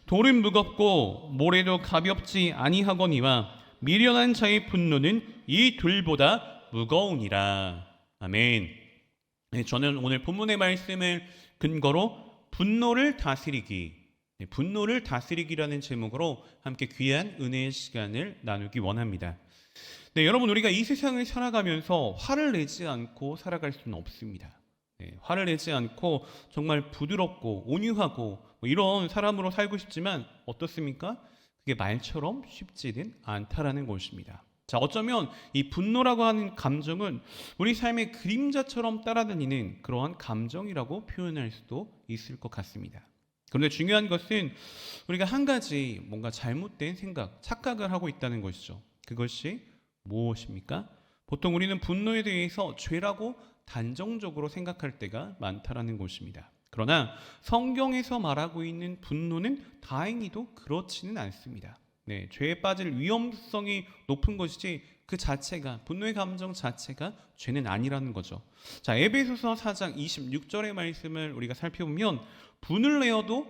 돌은 무겁고 모래도 가볍지 아니하거니와 미련한 자의 분노는 이 돌보다 무거우니라. 아멘. 네, 저는 오늘 본문의 말씀을 근거로 분노를 다스리기, 분노를 다스리기라는 제목으로 함께 귀한 은혜의 시간을 나누기 원합니다. 네, 여러분, 우리가 이 세상을 살아가면서 화를 내지 않고 살아갈 수는 없습니다. 네, 화를 내지 않고 정말 부드럽고 온유하고 이런 사람으로 살고 싶지만 어떻습니까? 그게 말처럼 쉽지는 않다라는 것입니다. 자, 어쩌면 이 분노라고 하는 감정은 우리 삶의 그림자처럼 따라다니는 그러한 감정이라고 표현할 수도 있을 것 같습니다. 그런데 중요한 것은 우리가 한 가지 뭔가 잘못된 생각, 착각을 하고 있다는 것이죠. 그것이 무엇입니까? 보통 우리는 분노에 대해서 죄라고 단정적으로 생각할 때가 많다라는 것입니다. 그러나 성경에서 말하고 있는 분노는 다행히도 그렇지는 않습니다. 네, 죄에 빠질 위험성이 높은 것이지 그 자체가, 분노의 감정 자체가 죄는 아니라는 거죠. 자, 에베소서 4장 26절의 말씀을 우리가 살펴보면 분을 내어도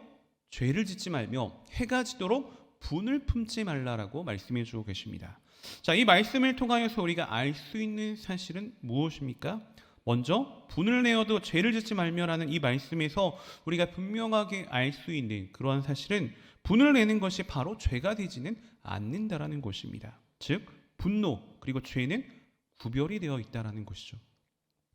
죄를 짓지 말며 해가 지도록 분을 품지 말라라고 말씀해 주고 계십니다. 자, 이 말씀을 통하여서 우리가 알 수 있는 사실은 무엇입니까? 먼저 분을 내어도 죄를 짓지 말며라는 이 말씀에서 우리가 분명하게 알 수 있는 그러한 사실은 분을 내는 것이 바로 죄가 되지는 않는다라는 것입니다. 즉 분노 그리고 죄는 구별이 되어 있다라는 것이죠.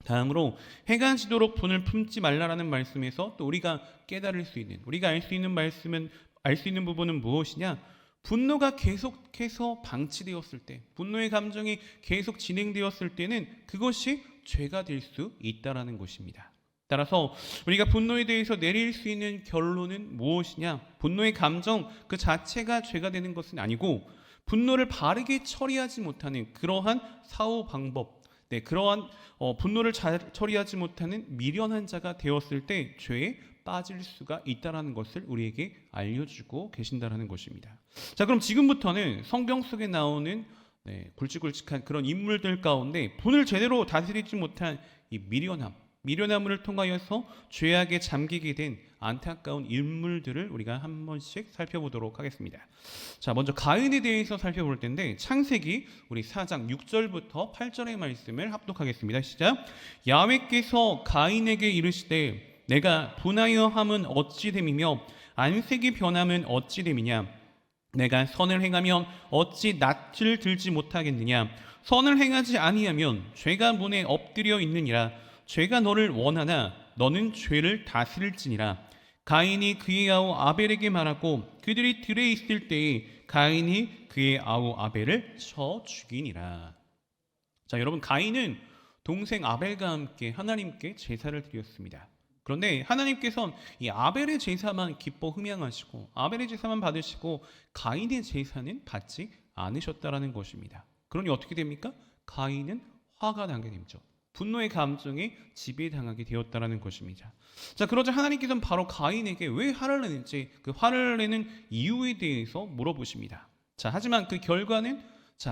다음으로 해가 지도록 분을 품지 말라라는 말씀에서 또 우리가 깨달을 수 있는, 우리가 알 수 있는 말씀은, 알 수 있는 부분은 무엇이냐? 분노가 계속해서 방치되었을 때, 분노의 감정이 계속 진행되었을 때는 그것이 죄가 될 수 있다라는 것입니다. 따라서 우리가 분노에 대해서 내릴 수 있는 결론은 무엇이냐? 분노의 감정 그 자체가 죄가 되는 것은 아니고 분노를 바르게 처리하지 못하는 그러한 사후 방법, 그러한 분노를 잘 처리하지 못하는 미련한 자가 되었을 때 죄에 빠질 수가 있다라는 것을 우리에게 알려주고 계신다라는 것입니다. 자, 그럼 지금부터는 성경 속에 나오는 굵직굵직한 그런 인물들 가운데 분을 제대로 다스리지 못한 이 미련함을 통하여서 죄악에 잠기게 된 안타까운 인물들을 우리가 한 번씩 살펴보도록 하겠습니다. 자, 먼저 가인에 대해서 살펴볼 텐데 창세기 우리 4장 6절부터 8절의 말씀을 합독하겠습니다. 시작. 야훼께서 가인에게 이르시되 내가 분하여 함은 어찌 됨이며 안색이 변함은 어찌 됨이냐? 내가 선을 행하면 어찌 낯을 들지 못하겠느냐? 선을 행하지 아니하면 죄가 문에 엎드려 있느니라. 죄가 너를 원하나 너는 죄를 다스릴지니라. 가인이 그의 아우 아벨에게 말하고 그들이 들에 있을 때에 가인이 그의 아우 아벨을 쳐 죽이니라. 자, 여러분, 가인은 동생 아벨과 함께 하나님께 제사를 드렸습니다. 그런데 하나님께서는 이 아벨의 제사만 기뻐 흠양하시고 아벨의 제사만 받으시고 가인의 제사는 받지 않으셨다라는 것입니다. 그러니 어떻게 됩니까? 가인은 화가 나게 되죠. 분노의 감정에 지배당하게 되었다라는 것입니다. 자, 그러자 하나님께서는 바로 가인에게 왜 화를 내는지 그 화를 내는 이유에 대해서 물어보십니다. 자, 하지만 그 결과는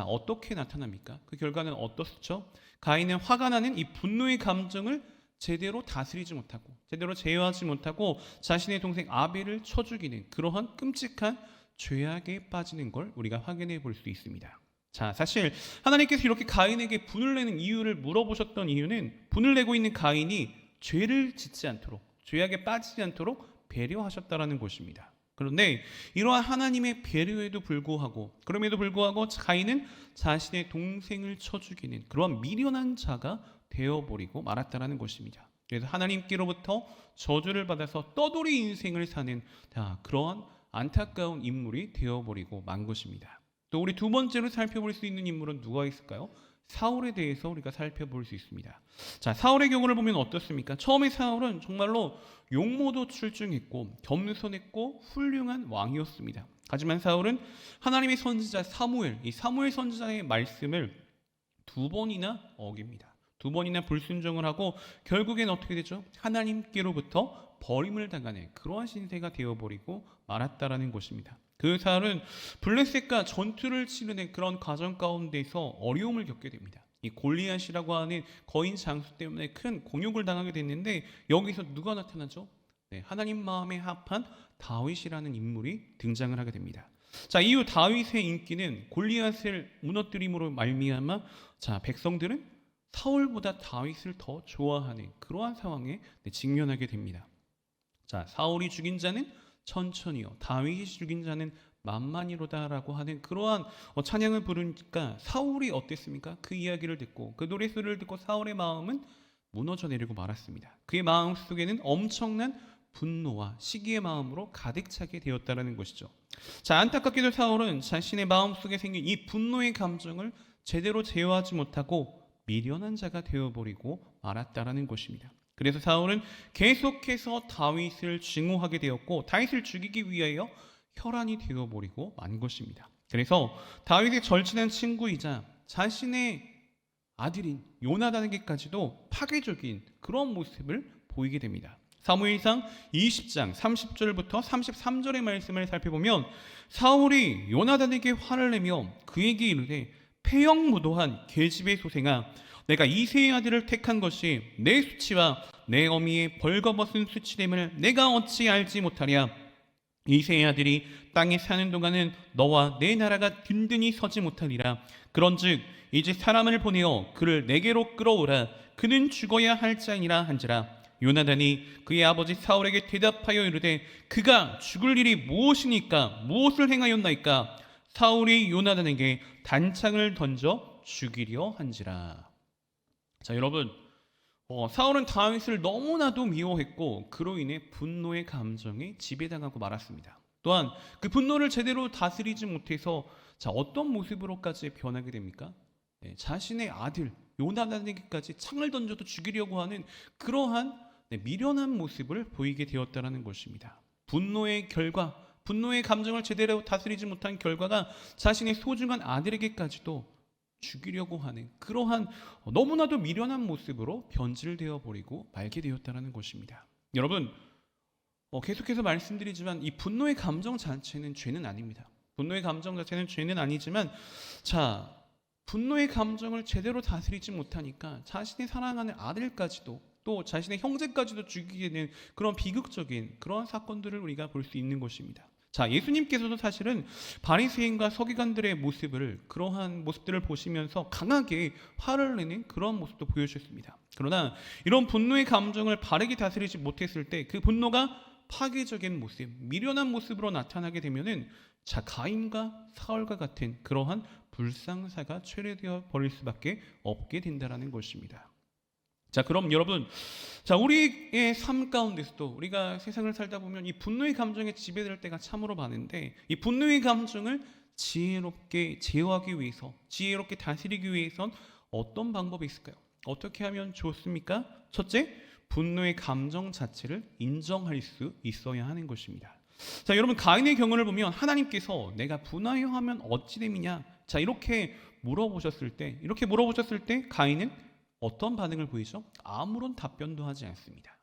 어떻게 나타납니까? 그 결과는 어떻죠? 가인은 화가 나는 이 분노의 감정을 제대로 다스리지 못하고 제대로 제어하지 못하고 자신의 동생 아벨을 쳐 죽이는 그러한 끔찍한 죄악에 빠지는 걸 우리가 확인해 볼 수 있습니다. 자, 사실 하나님께서 이렇게 가인에게 분을 내는 이유를 물어보셨던 이유는 분을 내고 있는 가인이 죄를 짓지 않도록, 죄악에 빠지지 않도록 배려하셨다라는 것입니다. 그런데 이러한 하나님의 배려에도 불구하고, 그럼에도 불구하고 가인은 자신의 동생을 쳐 죽이는 그러한 미련한 자가 되어버리고 말았다라는 것입니다. 그래서 하나님께로부터 저주를 받아서 떠돌이 인생을 사는 그러한 안타까운 인물이 되어버리고 만 것입니다. 또 우리 두 번째로 살펴볼 수 있는 인물은 누가 있을까요? 사울에 대해서 우리가 살펴볼 수 있습니다. 자, 사울의 경우를 보면 어떻습니까? 처음에 사울은 정말로 용모도 출중했고 겸손했고 훌륭한 왕이었습니다. 하지만 사울은 하나님의 선지자 사무엘, 이 사무엘 선지자의 말씀을 두 번이나 어깁니다. 두 번이나 불순종을 하고 결국엔 어떻게 되죠? 하나님께로부터 버림을 당하는 그러한 신세가 되어버리고 말았다라는 것입니다. 그 사울은 블레셋과 전투를 치르는 그런 과정 가운데서 어려움을 겪게 됩니다. 이 골리앗이라고 하는 거인 장수 때문에 큰 곤욕을 당하게 됐는데 여기서 누가 나타나죠? 하나님 마음에 합한 다윗이라는 인물이 등장을 하게 됩니다. 자, 이후 다윗의 인기는 골리앗을 무너뜨림으로 말미암아 백성들은 사울보다 다윗을 더 좋아하는 그러한 상황에 직면하게 됩니다. 자, 사울이 죽인 자는 천천히요, 다윗이 죽인 자는 만만이로다라고 하는 그러한 찬양을 부르니까 사울이 어땠습니까? 그 이야기를 듣고 그 노랫소리를 듣고 사울의 마음은 무너져 내리고 말았습니다. 그의 마음 속에는 엄청난 분노와 시기의 마음으로 가득 차게 되었다라는 것이죠. 자, 안타깝게도 사울은 자신의 마음 속에 생긴 이 분노의 감정을 제대로 제어하지 못하고 미련한 자가 되어버리고 말았다라는 것입니다. 그래서 사울은 계속해서 다윗을 증오하게 되었고 다윗을 죽이기 위하여 혈안이 되어버리고 만 것입니다. 그래서 다윗의 절친한 친구이자 자신의 아들인 요나단에게까지도 파괴적인 그런 모습을 보이게 됩니다. 사무엘상 20장 30절부터 33절의 말씀을 살펴보면 사울이 요나단에게 화를 내며 그에게 이르되 폐역무도한 계집의 소생아, 내가 이새의 아들을 택한 것이 내 수치와 내 어미의 벌거벗은 수치됨을 내가 어찌 알지 못하랴. 이새의 아들이 땅에 사는 동안은 너와 내 나라가 든든히 서지 못하리라. 그런즉 이제 사람을 보내어 그를 내게로 끌어오라. 그는 죽어야 할 자이니라 한지라. 요나단이 그의 아버지 사울에게 대답하여 이르되 그가 죽을 일이 무엇이니까? 무엇을 행하였나이까? 사울이 요나단에게 단창을 던져 죽이려 한지라. 자, 여러분, 사울은 다윗을 너무나도 미워했고 그로 인해 분노의 감정에 지배당하고 말았습니다. 또한 그 분노를 제대로 다스리지 못해서 어떤 모습으로까지 변하게 됩니까? 자신의 아들 요나단에게까지 창을 던져도 죽이려고 하는 그러한 미련한 모습을 보이게 되었다는 것입니다. 분노의 결과, 분노의 감정을 제대로 다스리지 못한 결과가 자신의 소중한 아들에게까지도 죽이려고 하는 그러한 너무나도 미련한 모습으로 변질되어 버리고 말게 되었다는 것입니다. 여러분, 계속해서 말씀드리지만 이 분노의 감정 자체는 죄는 아닙니다. 분노의 감정 자체는 죄는 아니지만 분노의 감정을 제대로 다스리지 못하니까 자신이 사랑하는 아들까지도 또 자신의 형제까지도 죽이게 되는 그런 비극적인 그런 사건들을 우리가 볼 수 있는 것입니다. 자, 예수님께서도 사실은 바리새인과 서기관들의 모습을 그러한 모습들을 보시면서 강하게 화를 내는 그런 모습도 보여주셨습니다. 그러나 이런 분노의 감정을 바르게 다스리지 못했을 때 그 분노가 파괴적인 모습, 미련한 모습으로 나타나게 되면은 가인과 사울과 같은 그러한 불상사가 초래되어 버릴 수밖에 없게 된다라는 것입니다. 자, 그럼 여러분, 우리의 삶 가운데서도 우리가 세상을 살다 보면 이 분노의 감정에 지배될 때가 참으로 많은데 이 분노의 감정을 지혜롭게 제어하기 위해서, 지혜롭게 다스리기 위해선 어떤 방법이 있을까요? 어떻게 하면 좋습니까? 첫째, 분노의 감정 자체를 인정할 수 있어야 하는 것입니다. 자, 여러분, 가인의 경우를 보면 하나님께서 내가 분하여 하면 어찌 됨이냐? 이렇게 물어보셨을 때 가인은 어떤 반응을 보이죠? 아무런 답변도 하지 않습니다.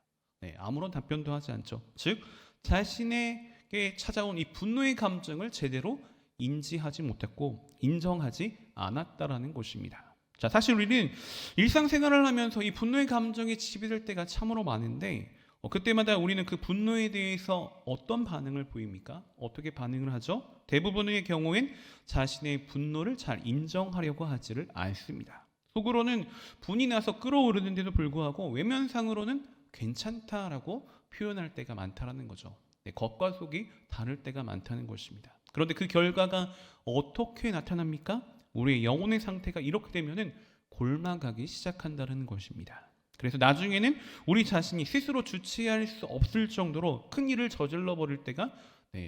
아무런 답변도 하지 않죠. 즉, 자신에게 찾아온 이 분노의 감정을 제대로 인지하지 못했고 인정하지 않았다라는 것입니다. 자, 사실 우리는 일상생활을 하면서 이 분노의 감정이 지배될 때가 참으로 많은데 그때마다 우리는 그 분노에 대해서 어떤 반응을 보입니까? 어떻게 반응을 하죠? 대부분의 경우엔 자신의 분노를 잘 인정하려고 하지를 않습니다. 속으로는 분이 나서 끓어오르는데도 불구하고 외면상으로는 괜찮다라고 표현할 때가 많다라는 거죠. 겉과 속이 다를 때가 많다는 것입니다. 그런데 그 결과가 어떻게 나타납니까? 우리의 영혼의 상태가 이렇게 되면은 골마가기 시작한다는 것입니다. 그래서 나중에는 우리 자신이 스스로 주체할 수 없을 정도로 큰 일을 저질러 버릴 때가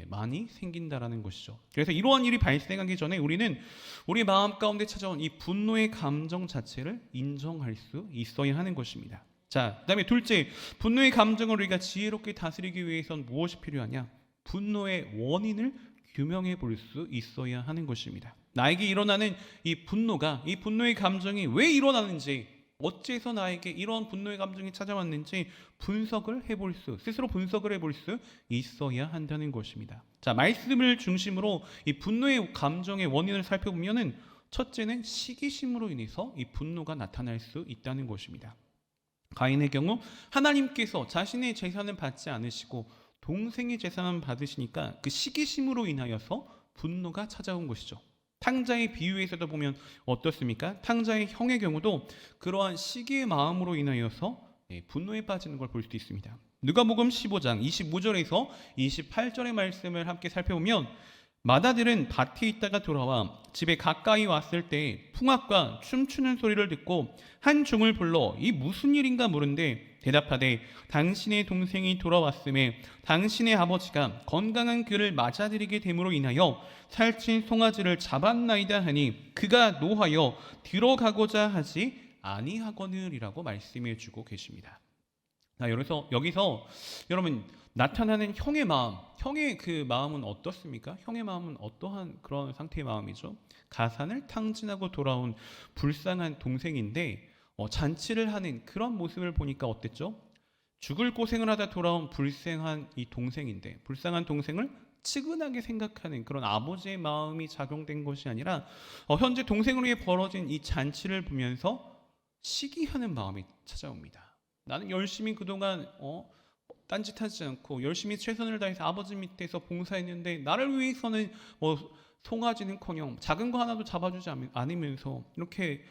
많이 생긴다라는 것이죠. 그래서 이러한 일이 발생하기 전에 우리는 우리 마음 가운데 찾아온 이 분노의 감정 자체를 인정할 수 있어야 하는 것입니다. 자, 그다음에 둘째, 분노의 감정을 우리가 지혜롭게 다스리기 위해선 무엇이 필요하냐? 분노의 원인을 규명해 볼 수 있어야 하는 것입니다. 나에게 일어나는 이 분노의 감정이 왜 일어나는지, 어째서 나에게 이런 분노의 감정이 찾아왔는지 스스로 분석을 해볼 수 있어야 한다는 것입니다. 자, 말씀을 중심으로 이 분노의 감정의 원인을 살펴보면은 첫째는 시기심으로 인해서 이 분노가 나타날 수 있다는 것입니다. 가인의 경우 하나님께서 자신의 재산을 받지 않으시고 동생의 재산을 받으시니까 그 시기심으로 인하여서 분노가 찾아온 것이죠. 탕자의 비유에서도 보면 어떻습니까? 탕자의 형의 경우도 그러한 시기의 마음으로 인하여서 분노에 빠지는 걸 볼 수 있습니다. 누가복음 15장 25절에서 28절의 말씀을 함께 살펴보면 마다들은 밭에 있다가 돌아와 집에 가까이 왔을 때 풍악과 춤추는 소리를 듣고 한 종을 불러 이 무슨 일인가 물은데 대답하되 당신의 동생이 돌아왔음에 당신의 아버지가 건강한 그를 맞아들이게 됨으로 인하여 살찐 송아지를 잡았나이다 하니 그가 노하여 들어가고자 하지 아니하거늘이라고 말씀해 주고 계십니다. 여기서 여러분 나타나는 형의 마음, 형의 그 마음은 어떻습니까? 형의 마음은 어떠한 그런 상태의 마음이죠? 가산을 탕진하고 돌아온 불쌍한 동생인데 잔치를 하는 그런 모습을 보니까 어땠죠? 죽을 고생을 하다 돌아온 불쌍한 이 동생인데 불쌍한 동생을 측은하게 생각하는 그런 아버지의 마음이 작용된 것이 아니라 현재 동생을 위해 벌어진 이 잔치를 보면서 시기하는 마음이 찾아옵니다. 나는 열심히 그동안 딴짓하지 않고 열심히 최선을 다해서 아버지 밑에서 봉사했는데 나를 위해서는 송아지는커녕 작은 거 하나도 잡아주지 않으면서 이렇게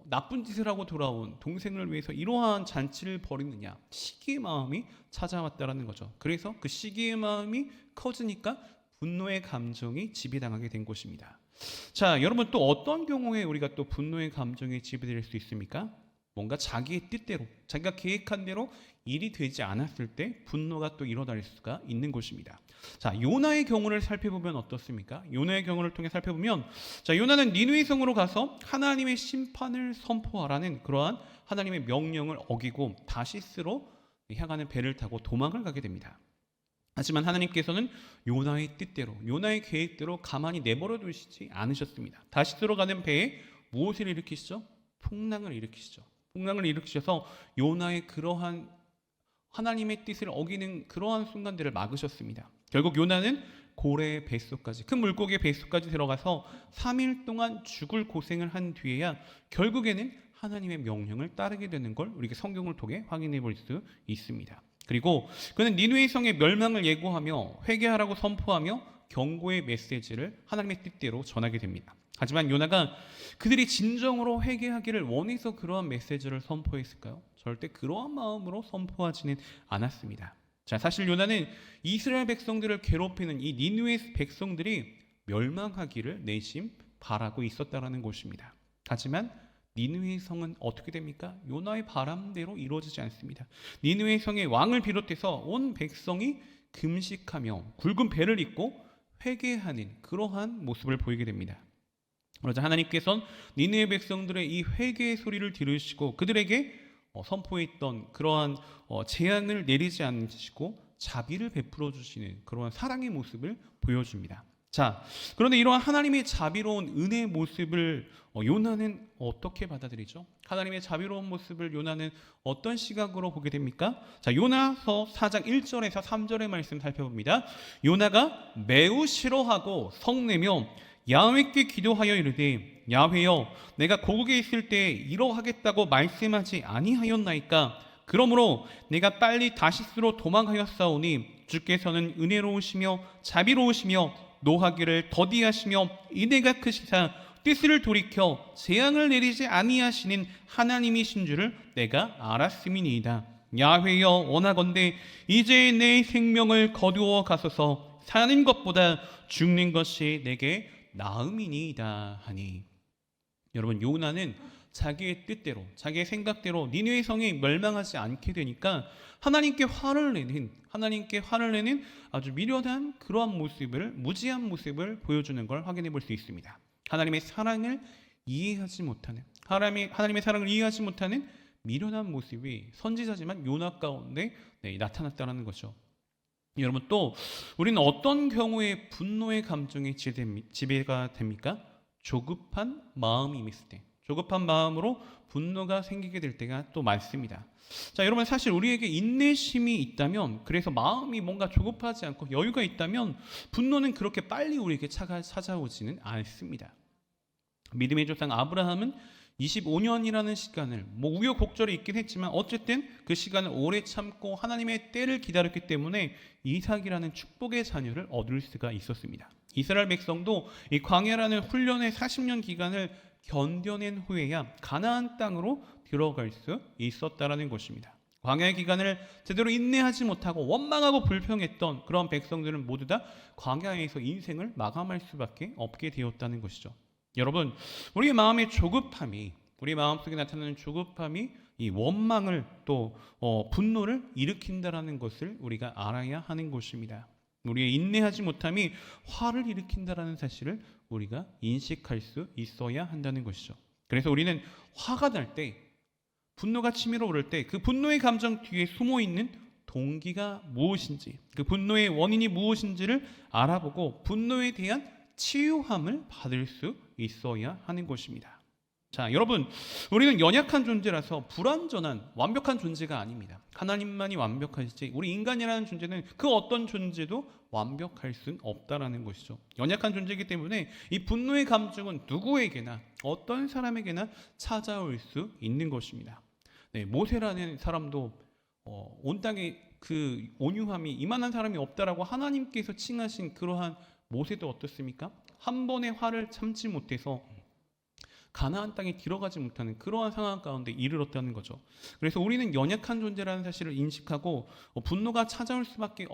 나쁜 짓을 하고 돌아온 동생을 위해서 이러한 잔치를 벌이느냐, 시기의 마음이 찾아왔다라는 거죠. 그래서 그 시기의 마음이 커지니까 분노의 감정이 지배당하게 된 것입니다. 자, 여러분 또 어떤 경우에 우리가 또 분노의 감정에 지배될 수 있습니까? 뭔가 자기의 뜻대로, 자기가 계획한 대로 일이 되지 않았을 때 분노가 또 일어날 수가 있는 것입니다. 자, 요나의 경우를 살펴보면 어떻습니까? 요나의 경우를 통해 살펴보면, 자, 요나는 니느웨 성으로 가서 하나님의 심판을 선포하라는 그러한 하나님의 명령을 어기고 다시스로 향하는 배를 타고 도망을 가게 됩니다. 하지만 하나님께서는 요나의 뜻대로, 요나의 계획대로 가만히 내버려 두시지 않으셨습니다. 다시스로 가는 배에 무엇을 일으키시죠? 풍랑을 일으키시죠. 풍랑을 일으키셔서 요나의 그러한 하나님의 뜻을 어기는 그러한 순간들을 막으셨습니다. 결국 요나는 고래의 뱃속까지, 큰 물고기의 뱃속까지 들어가서 3일 동안 죽을 고생을 한 뒤에야 결국에는 하나님의 명령을 따르게 되는 걸 우리가 성경을 통해 확인해 볼 수 있습니다. 그리고 그는 니느웨 성의 멸망을 예고하며 회개하라고 선포하며 경고의 메시지를 하나님의 뜻대로 전하게 됩니다. 하지만 요나가 그들이 진정으로 회개하기를 원해서 그러한 메시지를 선포했을까요? 절대 그러한 마음으로 선포하지는 않았습니다. 자, 사실 요나는 이스라엘 백성들을 괴롭히는 이 니느웨 백성들이 멸망하기를 내심 바라고 있었다라는 것입니다. 하지만 니느웨 성은 어떻게 됩니까? 요나의 바람대로 이루어지지 않습니다. 니느웨 성의 왕을 비롯해서 온 백성이 금식하며 굵은 배를 입고 회개하는 그러한 모습을 보이게 됩니다. 그러자 하나님께서는 니느웨 백성들의 이 회개의 소리를 들으시고 그들에게 선포했던 그러한 재앙을 내리지 않으시고 자비를 베풀어 주시는 그러한 사랑의 모습을 보여줍니다. 자, 그런데 이러한 하나님의 자비로운 은혜의 모습을 요나는 어떻게 받아들이죠? 하나님의 자비로운 모습을 요나는 어떤 시각으로 보게 됩니까? 자, 요나서 4장 1절에서 3절의 말씀 살펴봅니다. 요나가 매우 싫어하고 성내며 야훼께 기도하여 이르되 야훼여 내가 고국에 있을 때 이러하겠다고 말씀하지 아니하였나이까? 그러므로 내가 빨리 다시스로 도망하였사오니 주께서는 은혜로우시며 자비로우시며 노하기를 더디하시며 인애가 크시사 뜻을 돌이켜 재앙을 내리지 아니하시는 하나님이신 줄을 내가 알았음이니이다. 야훼여 원하건대 이제 내 생명을 거두어 가소서. 사는 것보다 죽는 것이 내게 나음이니이다 하니. 여러분, 요나는 자기의 뜻대로, 자기의 생각대로 니느웨 성이 멸망하지 않게 되니까 하나님께 화를 내는 아주 미련한 그러한 모습을, 무지한 모습을 보여주는 걸 확인해 볼 수 있습니다. 하나님의 사랑을 이해하지 못하는, 하나님의 사랑을 이해하지 못하는 미련한 모습이 선지자지만 요나 가운데 나타났다는 거죠. 여러분, 또 우리는 어떤 경우에 분노의 감정이 지배가 됩니까? 조급한 마음이 있을 때, 조급한 마음으로 분노가 생기게 될 때가 또 많습니다. 자, 여러분, 사실 우리에게 인내심이 있다면, 그래서 마음이 뭔가 조급하지 않고 여유가 있다면 분노는 그렇게 빨리 우리에게 찾아오지는 않습니다. 믿음의 조상 아브라함은 25년이라는 시간을 우여곡절이 있긴 했지만 어쨌든 그 시간을 오래 참고 하나님의 때를 기다렸기 때문에 이삭이라는 축복의 자녀를 얻을 수가 있었습니다. 이스라엘 백성도 이 광야라는 훈련의 40년 기간을 견뎌낸 후에야 가나안 땅으로 들어갈 수 있었다라는 것입니다. 광야의 기간을 제대로 인내하지 못하고 원망하고 불평했던 그런 백성들은 모두 다 광야에서 인생을 마감할 수밖에 없게 되었다는 것이죠. 여러분, 우리의 마음의 조급함이, 우리 마음속에 나타나는 조급함이 이 원망을 또 분노를 일으킨다라는 것을 우리가 알아야 하는 것입니다. 우리의 인내하지 못함이 화를 일으킨다라는 사실을 우리가 인식할 수 있어야 한다는 것이죠. 그래서 우리는 화가 날 때, 분노가 치밀어 오를 때 그 분노의 감정 뒤에 숨어 있는 동기가 무엇인지, 그 분노의 원인이 무엇인지를 알아보고 분노에 대한 치유함을 받을 수 있어야 하는 것입니다. 자, 여러분, 우리는 연약한 존재라서 불완전한 완벽한 존재가 아닙니다. 하나님만이 완벽하시지 우리 인간이라는 존재는 그 어떤 존재도 완벽할 수는 없다라는 것이죠. 연약한 존재이기 때문에 이 분노의 감정은 누구에게나 어떤 사람에게나 찾아올 수 있는 것입니다. 네, 모세라는 사람도 온 땅에 그 온유함이 이만한 사람이 없다라고 하나님께서 칭하신 그러한 모세도 어떻습니까? 한 번의 화를 참지 못해서 가나안 땅에 들어가지 못하는 그러한 상황 가운데 이르렀다는 거죠. 그래서 우리는 연약한 존재라는 사실을 인식하고 분노가 찾아올 수밖에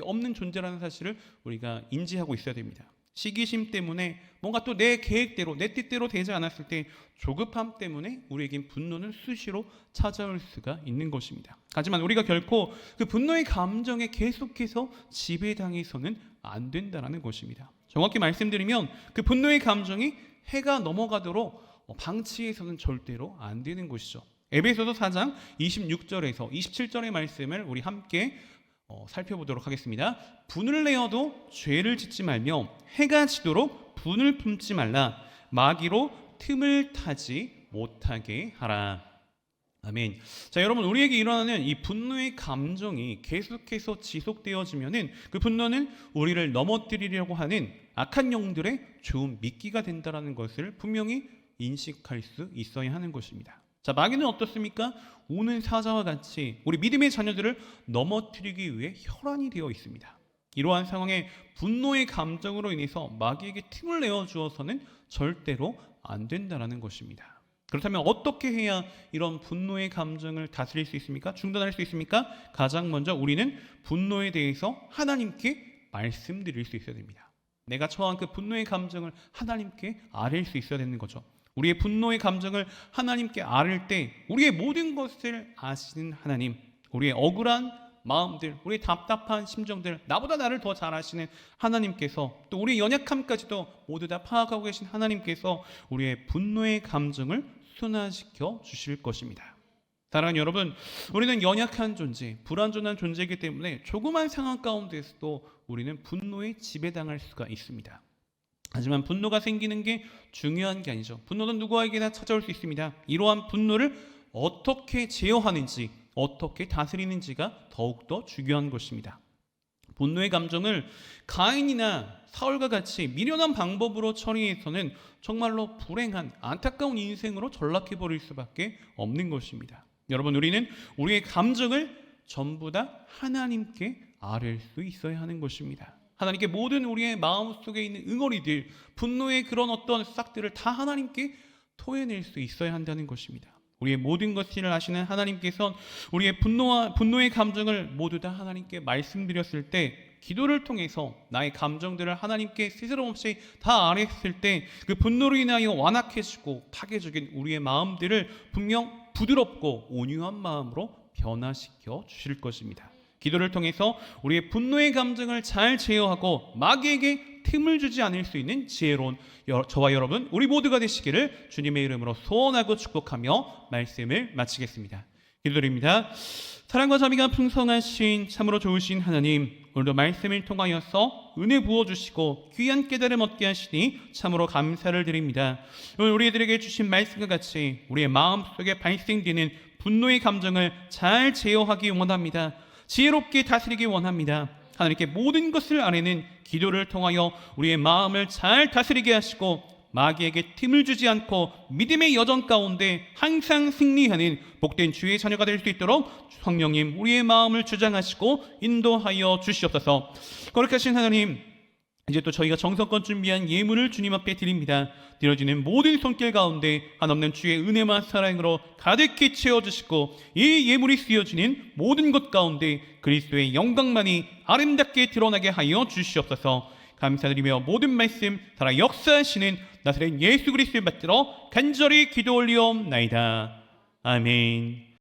없는 존재라는 사실을 우리가 인지하고 있어야 됩니다. 시기심 때문에 뭔가 또 내 계획대로 내 뜻대로 되지 않았을 때 조급함 때문에 우리에겐 분노는 수시로 찾아올 수가 있는 것입니다. 하지만 우리가 결코 그 분노의 감정에 계속해서 지배당해서는 안 된다는 것입니다. 정확히 말씀드리면 그 분노의 감정이 해가 넘어가도록 방치해서는 절대로 안 되는 것이죠. 에베소서 4장 26절에서 27절의 말씀을 우리 함께 살펴보도록 하겠습니다. 분을 내어도 죄를 짓지 말며 해가 지도록 분을 품지 말라. 마귀로 틈을 타지 못하게 하라. 아멘. 자, 여러분, 우리에게 일어나는 이 분노의 감정이 계속해서 지속되어지면은 그 분노는 우리를 넘어뜨리려고 하는 악한 영들의 좋은 미끼가 된다라는 것을 분명히 인식할 수 있어야 하는 것입니다. 자, 마귀는 어떻습니까? 우는 사자와 같이 우리 믿음의 자녀들을 넘어뜨리기 위해 혈안이 되어 있습니다. 이러한 상황에 분노의 감정으로 인해서 마귀에게 틈을 내어주어서는 절대로 안 된다는 것입니다. 그렇다면 어떻게 해야 이런 분노의 감정을 다스릴 수 있습니까? 중단할 수 있습니까? 가장 먼저 우리는 분노에 대해서 하나님께 말씀드릴 수 있어야 됩니다. 내가 처한 그 분노의 감정을 하나님께 아뢰 수 있어야 되는 거죠. 우리의 분노의 감정을 하나님께 아뢰 때 우리의 모든 것을 아시는 하나님, 우리의 억울한 마음들, 우리의 답답한 심정들, 나보다 나를 더 잘 아시는 하나님께서, 또 우리의 연약함까지도 모두 다 파악하고 계신 하나님께서 우리의 분노의 감정을 순화시켜 주실 것입니다. 사랑하는 여러분, 우리는 연약한 존재, 불완전한 존재이기 때문에 조그만 상황 가운데서도 우리는 분노에 지배당할 수가 있습니다. 하지만 분노가 생기는 게 중요한 게 아니죠. 분노는 누구에게나 찾아올 수 있습니다. 이러한 분노를 어떻게 제어하는지, 어떻게 다스리는지가 더욱더 중요한 것입니다. 분노의 감정을 가인이나 사울과 같이 미련한 방법으로 처리해서는 정말로 불행한 안타까운 인생으로 전락해버릴 수밖에 없는 것입니다. 여러분, 우리는 우리의 감정을 전부 다 하나님께 아뢰 수 있어야 하는 것입니다. 하나님께 모든 우리의 마음속에 있는 응어리들, 분노의 그런 어떤 싹들을 다 하나님께 토해낼 수 있어야 한다는 것입니다. 우리의 모든 것을 아시는 하나님께서 우리의 분노의 감정을 모두 다 하나님께 말씀드렸을 때, 기도를 통해서 나의 감정들을 하나님께 스스럼 없이 다 아뢰었을 때 그 분노로 인하여 완악해지고 파괴적인 우리의 마음들을 분명 부드럽고 온유한 마음으로 변화시켜 주실 것입니다. 기도를 통해서 우리의 분노의 감정을 잘 제어하고 마귀에게 틈을 주지 않을 수 있는 지혜로운 저와 여러분, 우리 모두가 되시기를 주님의 이름으로 소원하고 축복하며 말씀을 마치겠습니다. 기도드립니다. 사랑과 자비가 풍성하신 참으로 좋으신 하나님, 오늘도 말씀을 통하여서 은혜 부어주시고 귀한 깨달음 얻게 하시니 참으로 감사를 드립니다. 오늘 우리들에게 주신 말씀과 같이 우리의 마음속에 발생되는 분노의 감정을 잘 제어하기 원합니다. 지혜롭게 다스리기 원합니다. 하나님께 모든 것을 아뢰는 기도를 통하여 우리의 마음을 잘 다스리게 하시고 마귀에게 틈을 주지 않고 믿음의 여정 가운데 항상 승리하는 복된 주의 자녀가 될 수 있도록 성령님 우리의 마음을 주장하시고 인도하여 주시옵소서. 거룩하신 하나님, 이제 또 저희가 정성껏 준비한 예물을 주님 앞에 드립니다. 드려지는 모든 손길 가운데 한없는 주의 은혜와 사랑으로 가득히 채워주시고 이 예물이 쓰여지는 모든 것 가운데 그리스도의 영광만이 아름답게 드러나게 하여 주시옵소서. 감사드리며 모든 말씀 살아 역사하시는 나사렛 예수 그리스도를 받들어 간절히 기도 올리옵나이다. 아멘.